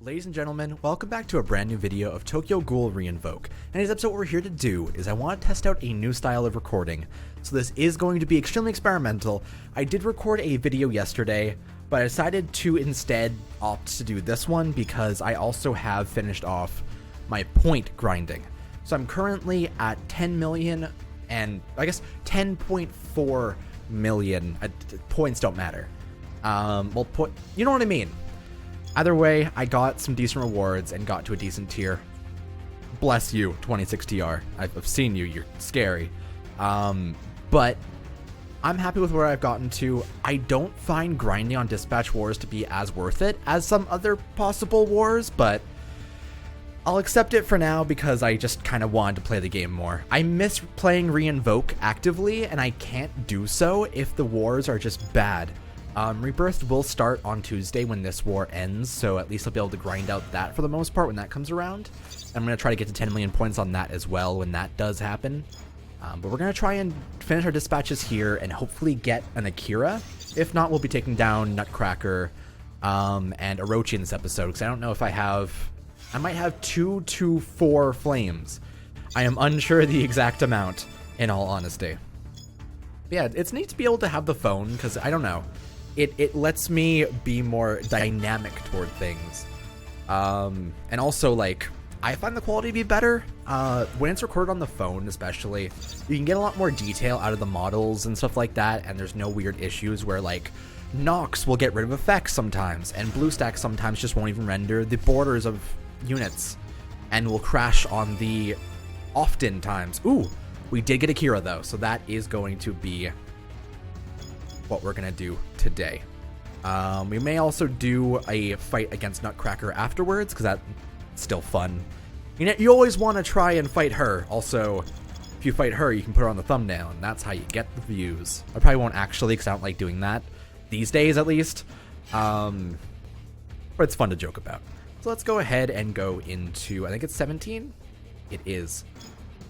Ladies and gentlemen, welcome back to a brand new video of Tokyo Ghoul Re-Invoke. And today's episode what we're here to do is I want to test out a new style of recording. So this is going to be extremely experimental. I did record a video yesterday, but I decided to instead opt to do this one because I also have finished off my point grinding. So I'm currently at 10 million and I guess 10.4 million. Points don't matter. You know what I mean. Either way, I got some decent rewards and got to a decent tier. Bless you, 26TR. I've seen you, you're scary. But I'm happy with where I've gotten to. I don't find grinding on dispatch wars to be as worth it as some other possible wars, but I'll accept it for now because I just kind of wanted to play the game more. I miss playing Re-Invoke actively, and I can't do so if the wars are just bad. Rebirth will start on Tuesday when this war ends, so at least I'll be able to grind out that for the most part when that comes around. I'm going to try to get to 10 million points on that as well when that does happen. But we're going to try and finish our dispatches here and hopefully get an AKIRA. If not, we'll be taking down Nutcracker and Orochi in this episode, because I don't know if I might have 2 to 4 flames. I am unsure the exact amount, in all honesty. But yeah, it's neat to be able to have the phone, because I don't know. It lets me be more dynamic toward things. And also, like, I find the quality to be better. When it's recorded on the phone, especially, you can get a lot more detail out of the models and stuff like that, and there's no weird issues where, like, Nox will get rid of effects sometimes, and BlueStack sometimes just won't even render the borders of units, and will crash on the oftentimes. Ooh, we did get AKIRA, though, so that is going to be what we're gonna do today. We may also do a fight against Nutcracker afterwards, because that's still fun. You always want to try and fight her. Also, if you fight her, you can put her on the thumbnail, and that's how you get the views. I probably won't actually, because I don't like doing that these days, at least. But it's fun to joke about. So let's go ahead and go into, I think it's 17? It is.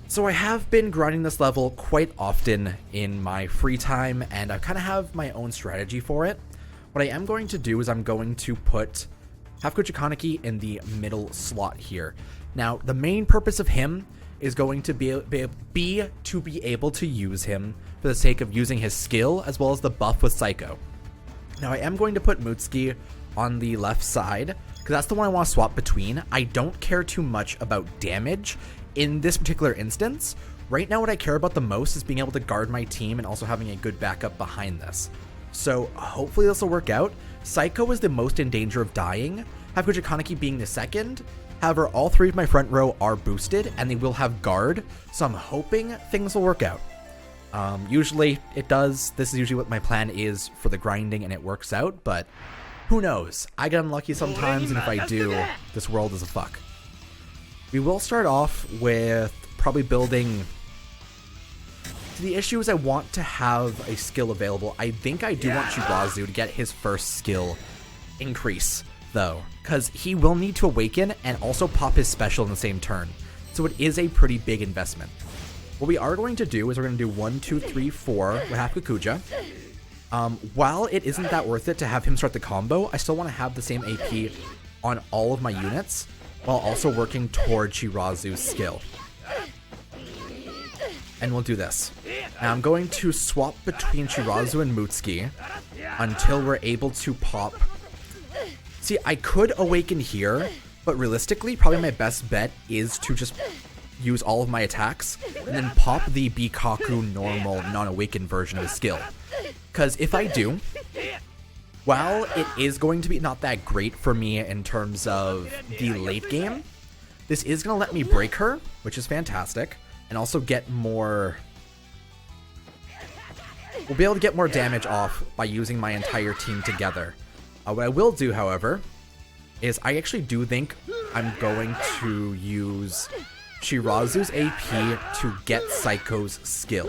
So I have been grinding this level quite often in my free time, and I kind of have my own strategy for it. What I am going to do is I'm going to put Hafukuchi Kaneki in the middle slot here. Now, the main purpose of him is going to be able to use him for the sake of using his skill, as well as the buff with Psycho. Now, I am going to put Mutsuki on the left side, because that's the one I want to swap between. I don't care too much about damage in this particular instance. Right now, what I care about the most is being able to guard my team and also having a good backup behind this. So hopefully this will work out. Psycho is the most in danger of dying, Hafukuchi Kaneki being the second. However, all 3 of my front row are boosted and they will have guard, so I'm hoping things will work out. Usually it does. This is usually what my plan is for the grinding, and it works out, but who knows? I get unlucky sometimes, and if I do, this world is a fuck. We will start off with probably building. The issue is I want to have a skill available. I think I do want Shirazu to get his first skill increase, though, because he will need to awaken and also pop his special in the same turn. So it is a pretty big investment. What we are going to do is we're going to do 1, 2, 3, 4 with Hafukuja. While it isn't that worth it to have him start the combo, I still want to have the same AP on all of my units, while also working toward Shirazu's skill. And we'll do this. Now I'm going to swap between Shirazu and Mutsuki until we're able to pop. See, I could awaken here, but realistically, probably my best bet is to just use all of my attacks and then pop the Bikaku normal non-awakened version of his skill. Because if I do, while it is going to be not that great for me in terms of the late game, this is going to let me break her, which is fantastic, and also get more. We'll be able to get more damage off by using my entire team together. What I will do, however, is I actually do think I'm going to use Shirazu's AP to get Psycho's skill.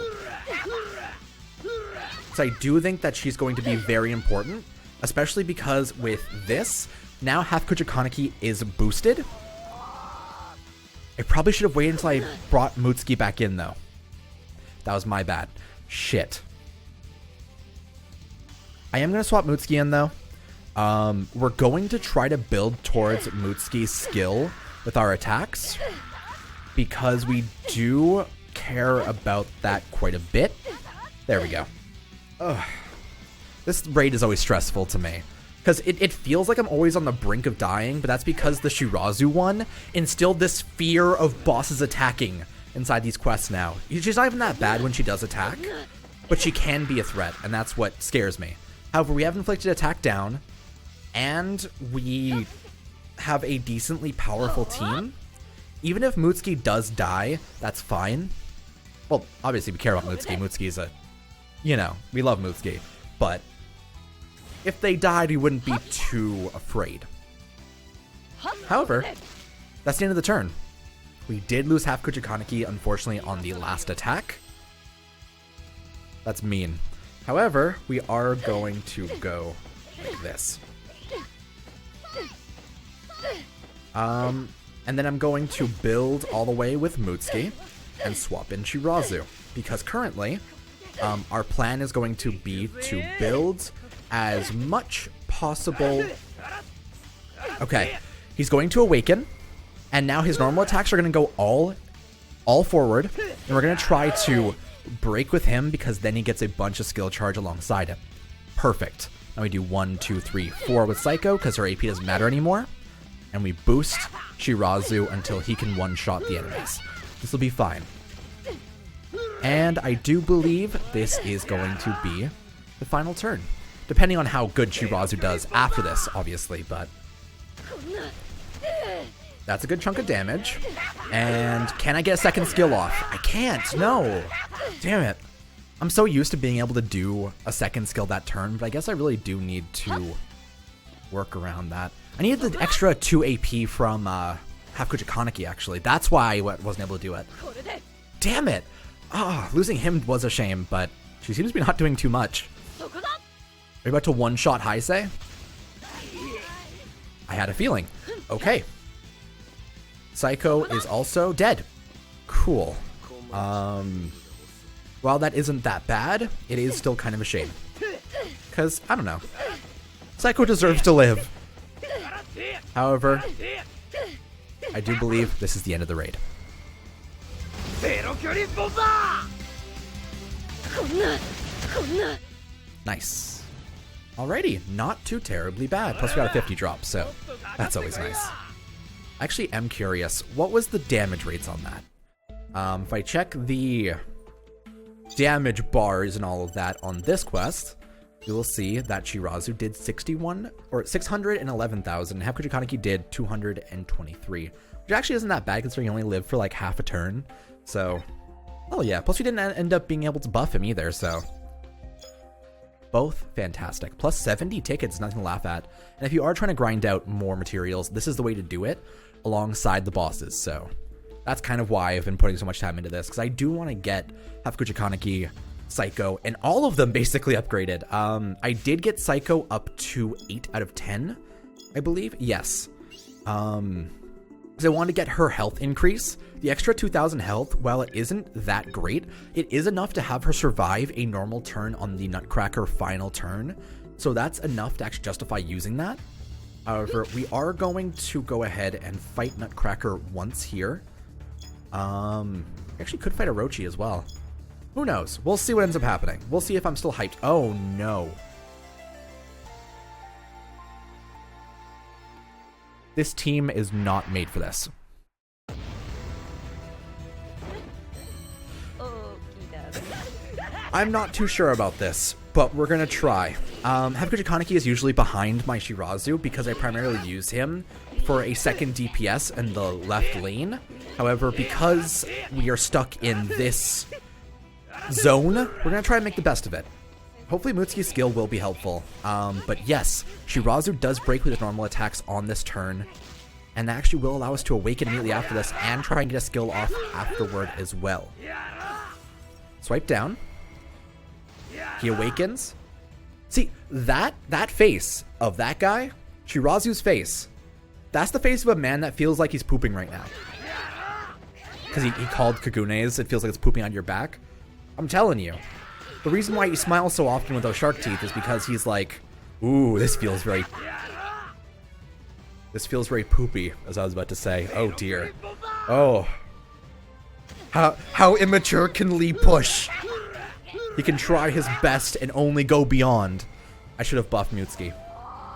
So I do think that she's going to be very important, especially because with this, now Hafukuchi Kaneki is boosted. I probably should have waited until I brought Mutsuki back in, though. That was my bad. Shit. I am going to swap Mutsuki in, though. we're going to try to build towards Mutsuki's skill with our attacks, because we do care about that quite a bit. There we go. Ugh. This raid is always stressful to me, because it feels like I'm always on the brink of dying, but that's because the Shirazu one instilled this fear of bosses attacking inside these quests now. She's not even that bad when she does attack, but she can be a threat, and that's what scares me. However, we have inflicted attack down, and we have a decently powerful team. Even if Mutsuki does die, that's fine. Well, obviously we care about Mutsuki. Mutsuki's a, you know, we love Mutsuki. But if they died, we wouldn't be too afraid. However, that's the end of the turn. We did lose half Kuchikaneki, unfortunately, on the last attack. That's mean. However, we are going to go like this. And then I'm going to build all the way with Mutsuki and swap in Shirazu, because currently our plan is going to be to build as much possible. Okay, he's going to awaken, and now his normal attacks are going to go all forward, and we're going to try to break with him, because then he gets a bunch of skill charge alongside him. Perfect. Now we do 1, 2, 3, 4 with Psycho, because her AP doesn't matter anymore. And we boost Shirazu until he can one-shot the enemies. This will be fine. And I do believe this is going to be the final turn. Depending on how good Shirazu does after this, obviously, but that's a good chunk of damage. And can I get a second skill off? I can't, no. Damn it. I'm so used to being able to do a second skill that turn, but I guess I really do need to work around that. I needed the extra 2 AP from half Kuchikaneki, actually. That's why I wasn't able to do it. Damn it! Ah, losing him was a shame, but she seems to be not doing too much. Are you about to one-shot Heisei? I had a feeling. Okay. Psycho is also dead. Cool. While that isn't that bad, it is still kind of a shame. Because, I don't know. Psycho deserves to live. However, I do believe this is the end of the raid. Nice. Alrighty, not too terribly bad. Plus we got a 50 drop, so that's always nice. I actually am curious, what was the damage rates on that? If I check the damage bars and all of that on this quest, you will see that Shirazu did 611,000. Half Kuchikaneki did 223, which actually isn't that bad considering he only lived for like half a turn. So, oh yeah. Plus we didn't end up being able to buff him either, so both fantastic. Plus 70 tickets, nothing to laugh at. And if you are trying to grind out more materials, this is the way to do it alongside the bosses. So that's kind of why I've been putting so much time into this, because I do want to get half Kuchikaneki, Psycho, and all of them basically upgraded. I did get Psycho up to 8 out of 10, I believe. Yes. Because I wanted to get her health increase. The extra 2,000 health, while it isn't that great, it is enough to have her survive a normal turn on the Nutcracker final turn. So that's enough to actually justify using that. However, we are going to go ahead and fight Nutcracker once here. Actually could fight Orochi as well. Who knows? We'll see what ends up happening. We'll see if I'm still hyped. Oh, no. This team is not made for this. I'm not too sure about this, but we're going to try. Half Kuchikaneki is usually behind my Shirazu because I primarily use him for a second DPS in the left lane. However, because we are stuck in this zone, we're going to try and make the best of it. Hopefully Mutsuki's skill will be helpful. But yes, Shirazu does break with his normal attacks on this turn, and that actually will allow us to awaken immediately after this and try and get a skill off afterward as well. Swipe down. He awakens. See, that face of that guy, Shirazu's face, that's the face of a man that feels like he's pooping right now. Because he called Kagune's, it feels like it's pooping on your back. I'm telling you. The reason why he smiles so often with those shark teeth is because he's like, Ooh, this feels very poopy, as I was about to say. Oh dear. Oh. How immature can Lee push? He can try his best and only go beyond. I should have buffed Mutsuki.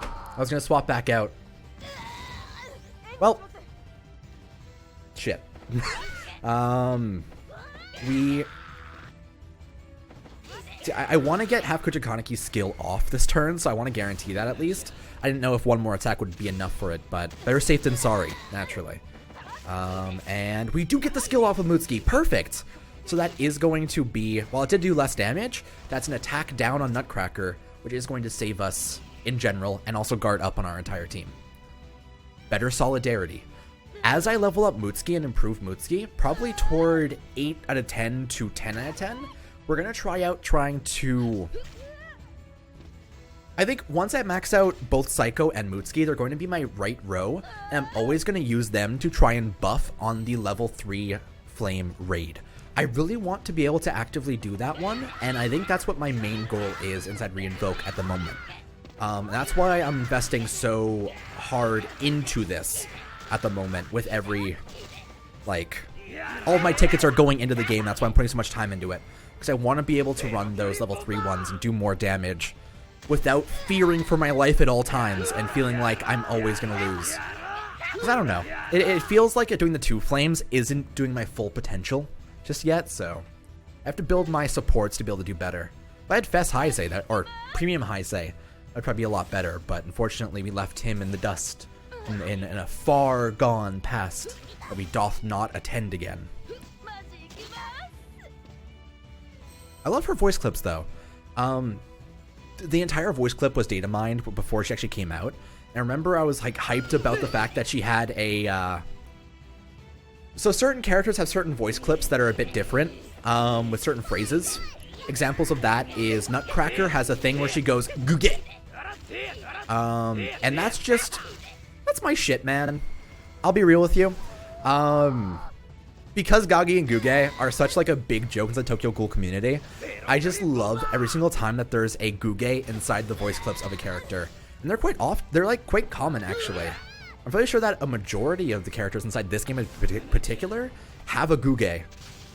I was gonna swap back out. Well. Shit. I want to get half Kujikaneki's skill off this turn, so I want to guarantee that at least. I didn't know if one more attack would be enough for it, but better safe than sorry, naturally. And we do get the skill off of Mutsuki. Perfect! So that is going to be, while it did do less damage, that's an attack down on Nutcracker, which is going to save us in general, and also guard up on our entire team. Better solidarity. As I level up Mutsuki and improve Mutsuki, probably toward 8 out of 10 to 10 out of 10, we're going to try out trying to... I think once I max out both Psycho and Mutsuki, they're going to be my right row, and I'm always going to use them to try and buff on the level 3 Flame Raid. I really want to be able to actively do that one, and I think that's what my main goal is inside Reinvoke at the moment. That's why I'm investing so hard into this at the moment with every, like, all of my tickets are going into the game. That's why I'm putting so much time into it, because I want to be able to run those level 3 ones and do more damage without fearing for my life at all times and feeling like I'm always going to lose. Because I don't know. It feels like doing the 2 flames isn't doing my full potential just yet, so I have to build my supports to be able to do better. If I had Fess Heisei, or Premium Heisei, that'd probably be a lot better, but unfortunately we left him in the dust in a far gone past that we doth not attend again. I love her voice clips though. The entire voice clip was data mined before she actually came out. And I remember I was like hyped about the fact that she had a so certain characters have certain voice clips that are a bit different with certain phrases. Examples of that is Nutcracker has a thing where she goes "Guge," and that's my shit, man. I'll be real with you. Because Gagi and Guge are such like a big joke inside Tokyo Ghoul community, I just love every single time that there's a Guge inside the voice clips of a character. And they're like quite common actually. I'm pretty sure that a majority of the characters inside this game in particular have a Guge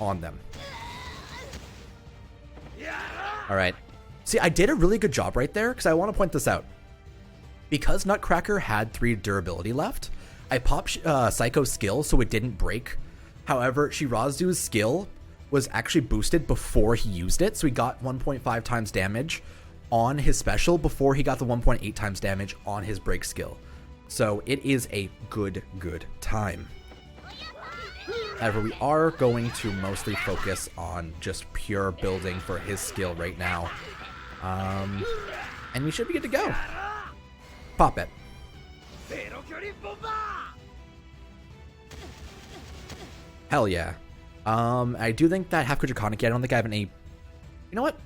on them. Alright. See, I did a really good job right there, because I want to point this out. Because Nutcracker had 3 durability left, I popped Psycho's skill so it didn't break. However, Shirazu's skill was actually boosted before he used it, so he got 1.5 times damage on his special before he got the 1.8 times damage on his break skill. So it is a good time. However, we are going to mostly focus on just pure building for his skill right now. And we should be good to go. Pop it. Hell yeah. I do think that half Kujikaneki, I don't think I have any... You know what?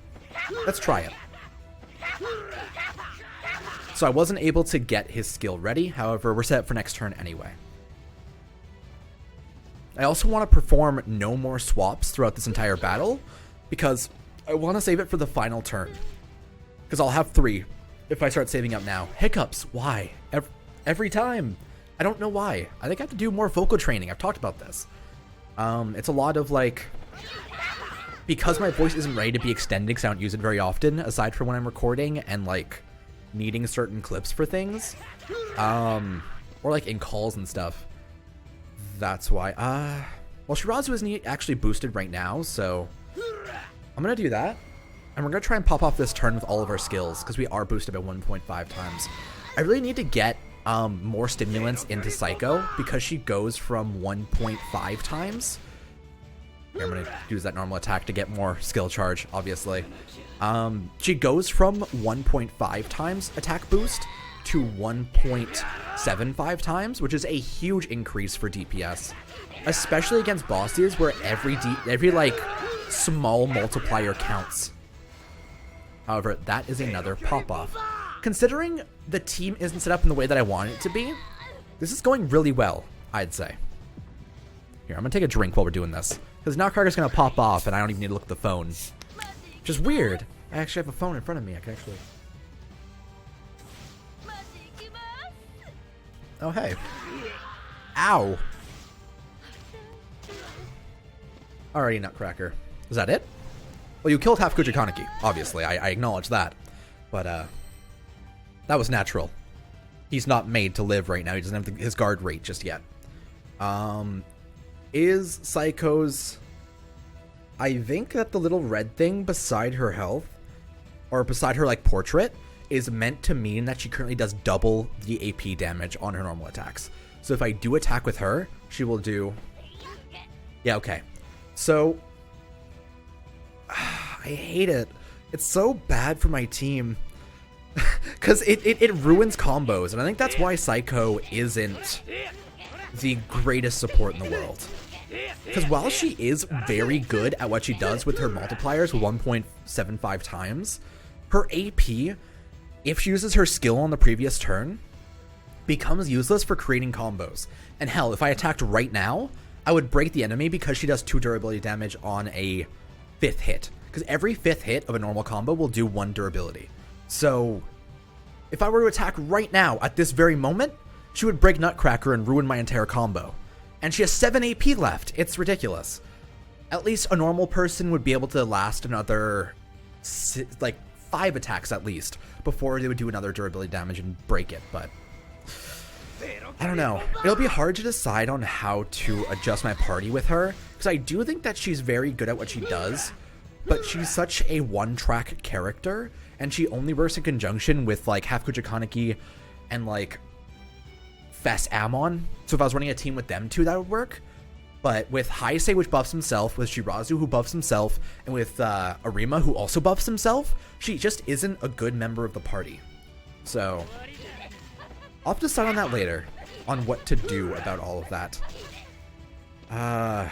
Let's try it. So I wasn't able to get his skill ready. However, we're set up for next turn anyway. I also want to perform no more swaps throughout this entire battle, because I want to save it for the final turn. Because I'll have 3 if I start saving up now. Hiccups. Why? Every time. I don't know why. I think I have to do more vocal training. I've talked about this. It's a lot of like... Because my voice isn't ready to be extended because I don't use it very often, aside from when I'm recording and like needing certain clips for things. Or like in calls and stuff. That's why. Well, Shirazu isn't actually boosted right now, so I'm going to do that. And we're going to try and pop off this turn with all of our skills, because we are boosted by 1.5 times. I really need to get more stimulants into Psycho, because she goes from 1.5 times. Here, I'm going to use that normal attack to get more skill charge, obviously. She goes from 1.5 times attack boost to 1.75 times, which is a huge increase for DPS, especially against bosses where every like small multiplier counts. However, that is another pop-off. Considering the team isn't set up in the way that I want it to be, this is going really well, I'd say. Here, I'm gonna take a drink while we're doing this, because Nutcracker's gonna pop off and I don't even need to look at the phone. Which is weird. I actually have a phone in front of me. I can actually... Oh, hey. Ow. Alrighty, Nutcracker. Is that it? Well, you killed half Kujikaneki, obviously. I acknowledge that. But, that was natural. He's not made to live right now. He doesn't have his guard rate just yet. Is Psycho's... I think that the little red thing beside her health, or beside her, like, portrait, is meant to mean that she currently does double the AP damage on her normal attacks. So if I do attack with her, she will do... Yeah, okay. So... I hate it. It's so bad for my team. Because it ruins combos, and I think that's why Psycho isn't the greatest support in the world. Because while she is very good at what she does with her multipliers 1.75 times, her AP, if she uses her skill on the previous turn, becomes useless for creating combos. And hell, if I attacked right now, I would break the enemy because she does 2 durability damage on a 5th hit. Because every 5th hit of a normal combo will do 1 durability. So, if I were to attack right now, at this very moment, she would break Nutcracker and ruin my entire combo. And she has 7 AP left. It's ridiculous. At least a normal person would be able to last another, like, 5 attacks at least, before they would do another durability damage and break it, but... I don't know. It'll be hard to decide on how to adjust my party with her, because I do think that she's very good at what she does, but she's such a one-track character, and she only works in conjunction with, like, half Kujikaneki and, like, Fess Amon. So if I was running a team with them two, that would work. But with Heisei, which buffs himself, with Shirazu, who buffs himself, and with Arima, who also buffs himself, she just isn't a good member of the party. So, I'll have to decide on that later, on what to do about all of that. I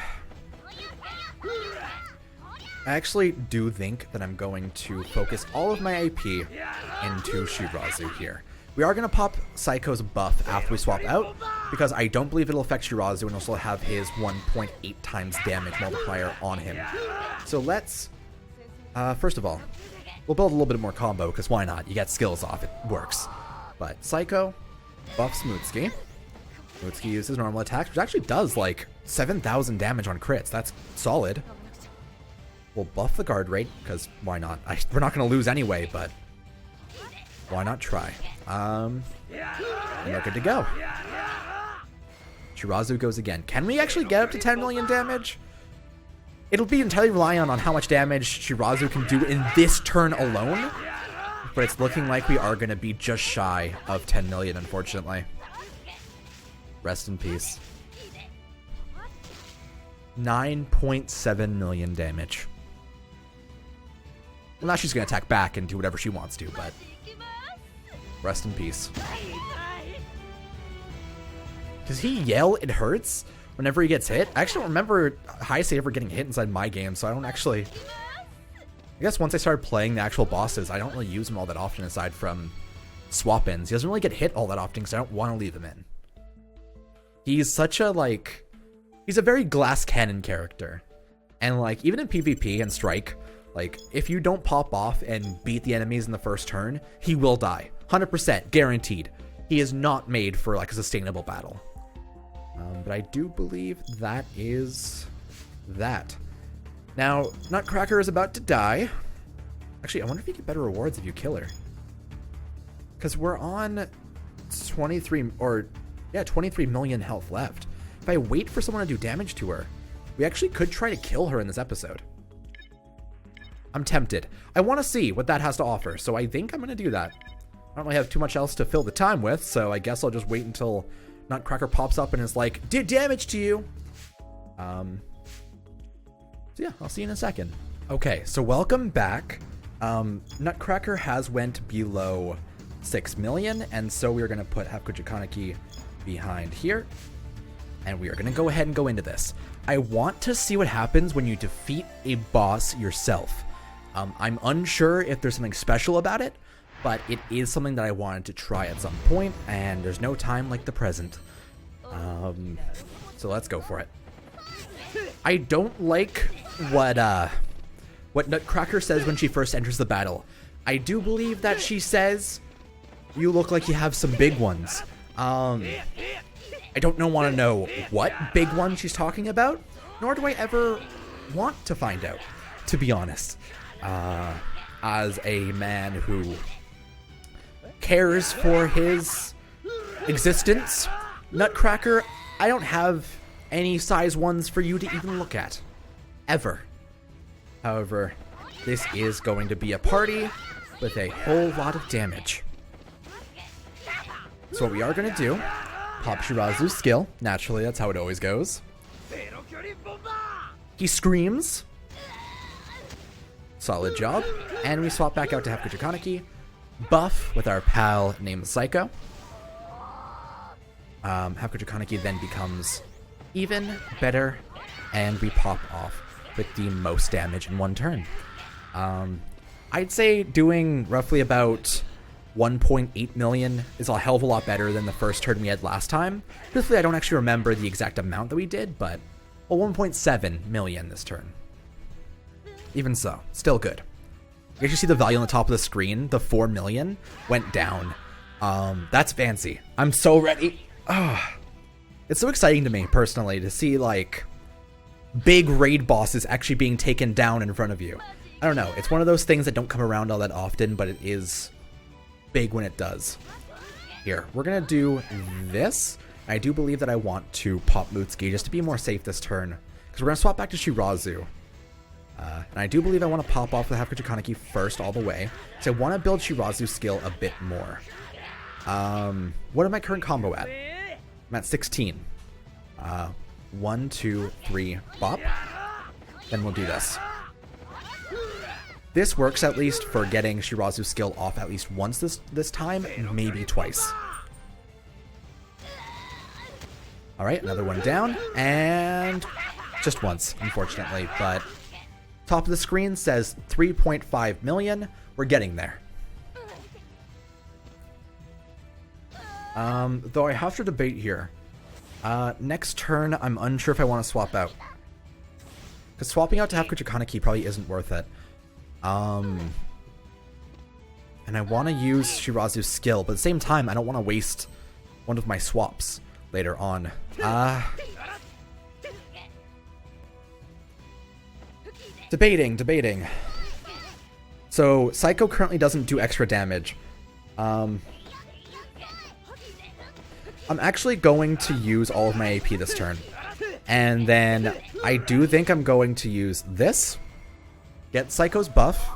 actually do think that I'm going to focus all of my AP into Shirazu here. We are going to pop Psycho's buff after we swap out, because I don't believe it'll affect Shirazu and also have his 1.8 times damage multiplier on him. So let's, first of all, we'll build a little bit more combo, because why not? You get skills off, it works. But Psycho buffs Mutsuki. Mutsuki uses normal attacks, which actually does like 7,000 damage on crits. That's solid. We'll buff the guard rate, because why not? We're not going to lose anyway, but why not try? And we're good to go. Shirazu goes again. Can we actually get up to 10 million damage? It'll be entirely reliant on how much damage Shirazu can do in this turn alone, but it's looking like we are going to be just shy of 10 million, unfortunately. Rest in peace. 9.7 million damage. Well, now she's going to attack back and do whatever she wants to, but rest in peace. Does he yell it hurts whenever he gets hit? I actually don't remember Heisei ever getting hit inside my game, so I don't actually... I guess once I started playing the actual bosses, I don't really use him all that often aside from swap-ins. He doesn't really get hit all that often because I don't want to leave him in. He's such a, like... He's a very glass cannon character. And, like, even in PvP and Strike, like, if you don't pop off and beat the enemies in the first turn, he will die. 100%, guaranteed. He is not made for, like, a sustainable battle. But I do believe that is that. Now, Nutcracker is about to die. Actually, I wonder if you get better rewards if you kill her. Because we're on 23 million health left. If I wait for someone to do damage to her, we actually could try to kill her in this episode. I'm tempted. I want to see what that has to offer, so I think I'm going to do that. I don't really have too much else to fill the time with, so I guess I'll just wait until Nutcracker pops up and is like, did damage to you. So yeah, I'll see you in a second. Okay, so welcome back. Nutcracker has went below 6 million, and so we're going to put Hakuji Kaneki behind here. And we are going to go ahead and go into this. I want to see what happens when you defeat a boss yourself. I'm unsure if there's something special about it, but it is something that I wanted to try at some point, and there's no time like the present. So let's go for it. I don't like what Nutcracker says when she first enters the battle. I do believe that she says, "You look like you have some big ones." I don't want to know what big one she's talking about, nor do I ever want to find out, to be honest. As a man who cares for his existence, Nutcracker, I don't have any size ones for you to even look at. Ever. However, this is going to be a party with a whole lot of damage. So what we are going to do, pop Shirazu's skill. Naturally, that's how it always goes. He screams. Solid job. And we swap back out to Hakucho Kaneki. Buff with our pal named Psycho. Hakucho Kaneki then becomes even better. And we pop off with the most damage in one turn. I'd say doing roughly about 1.8 million is a hell of a lot better than the first turn we had last time. Truthfully, I don't actually remember the exact amount that we did, but 1.7 million this turn. Even so, still good. You actually see the value on the top of the screen, the 4 million, went down. That's fancy. I'm so ready. It's so exciting to me, personally, to see, like, big raid bosses actually being taken down in front of you. I don't know. It's one of those things that don't come around all that often, but it is big when it does. Here, we're going to do this. I do believe that I want to pop Mutsuki just to be more safe this turn, because we're going to swap back to Shirazu. And I do believe I want to pop off the Hakucho Kaneki first all the way, so I want to build Shirazu's skill a bit more. What am I current combo at? I'm at 16. 1, 2, 3, bop. Then we'll do this. This works at least for getting Shirazu's skill off at least once this time, maybe twice. Alright, another one down, and just once, unfortunately, but top of the screen says 3.5 million. We're getting there. Though I have to debate here. Next turn, I'm unsure if I want to swap out. Because swapping out to Hakucho Kaneki probably isn't worth it. And I want to use Shirazu's skill, but at the same time, I don't want to waste one of my swaps later on. Debating. So, Psycho currently doesn't do extra damage. I'm actually going to use all of my AP this turn. And then I do think I'm going to use this. Get Psycho's buff.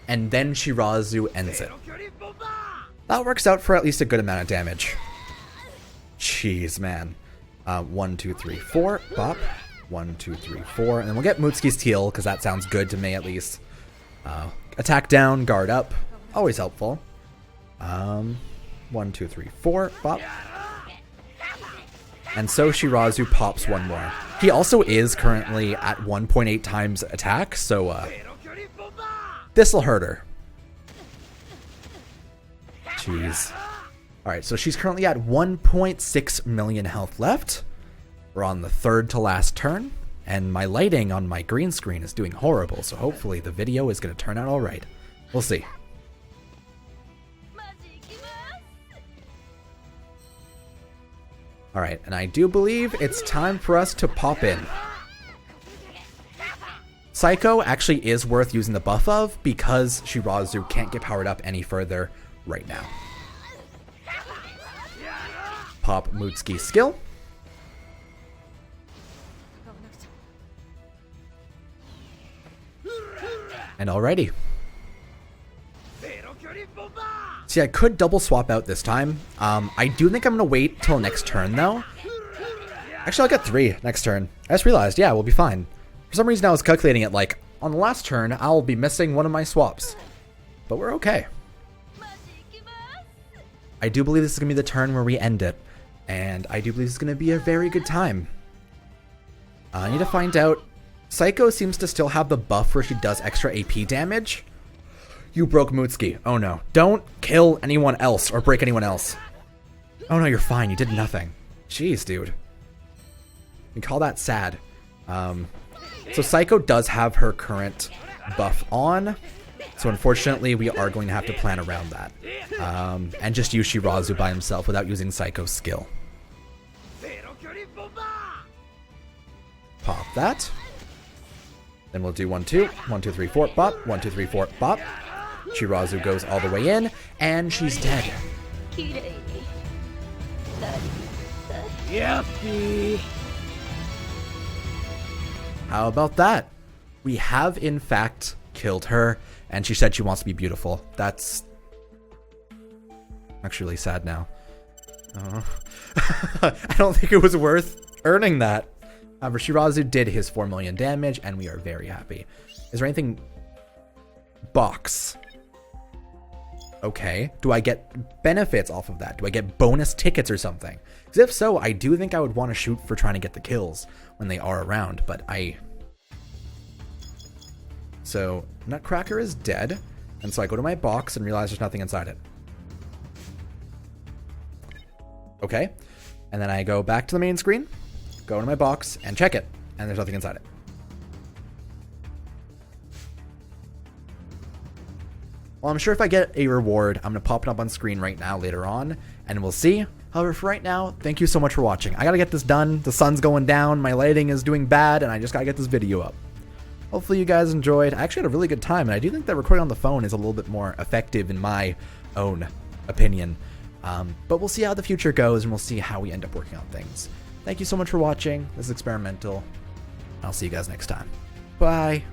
And then Shirazu ends it. That works out for at least a good amount of damage. Jeez, man. 1, 2, 3, 4. Bop. 1, 2, 3, 4. And then we'll get Mutsuki's heal, because that sounds good to me at least. Attack down, guard up. Always helpful. 1, 2, 3, 4. Bop. And so Shirazu pops one more. He also is currently at 1.8 times attack, so this'll hurt her. Jeez. Alright, so she's currently at 1.6 million health left. We're on the third to last turn, and my lighting on my green screen is doing horrible, so hopefully the video is going to turn out alright. We'll see. Alright, and I do believe it's time for us to pop in. Psycho actually is worth using the buff of because Shirazu can't get powered up any further right now. Pop Mutsuki's skill. And alrighty. See, I could double swap out this time. I do think I'm going to wait till next turn, though. Actually, I'll get 3 next turn. I just realized, yeah, we'll be fine. For some reason, I was calculating it like, on the last turn, I'll be missing one of my swaps. But we're okay. I do believe this is going to be the turn where we end it. And I do believe this is going to be a very good time. I need to find out. Psycho seems to still have the buff where she does extra AP damage. You broke Mutsuki. Oh no. Don't kill anyone else or break anyone else. Oh no, you're fine. You did nothing. Jeez, dude. You call that sad. So Psycho does have her current buff on. So unfortunately, we are going to have to plan around that. And just use Shirazu by himself without using Psycho skill. Pop that. Then we'll do 1, 2. 1, 2, 3, 4, bop. 1, 2, 3, 4, bop. Shirazu goes all the way in, and she's dead. Yuppie. How about that? We have, in fact, killed her, and she said she wants to be beautiful. That's actually really sad now. I don't think it was worth earning that. However, Shirazu did his 4 million damage, and we are very happy. Is there anything? Box. Okay. Do I get benefits off of that? Do I get bonus tickets or something? Because if so, I do think I would want to shoot for trying to get the kills when they are around, but So, Nutcracker is dead, and so I go to my box and realize there's nothing inside it. Okay. And then I go back to the main screen, go into my box, and check it, and there's nothing inside it. Well, I'm sure if I get a reward, I'm going to pop it up on screen right now later on, and we'll see. However, for right now, thank you so much for watching. I got to get this done. The sun's going down, my lighting is doing bad, and I just got to get this video up. Hopefully you guys enjoyed. I actually had a really good time, and I do think that recording on the phone is a little bit more effective in my own opinion. But we'll see how the future goes, and we'll see how we end up working on things. Thank you so much for watching. This is Experimental. I'll see you guys next time. Bye.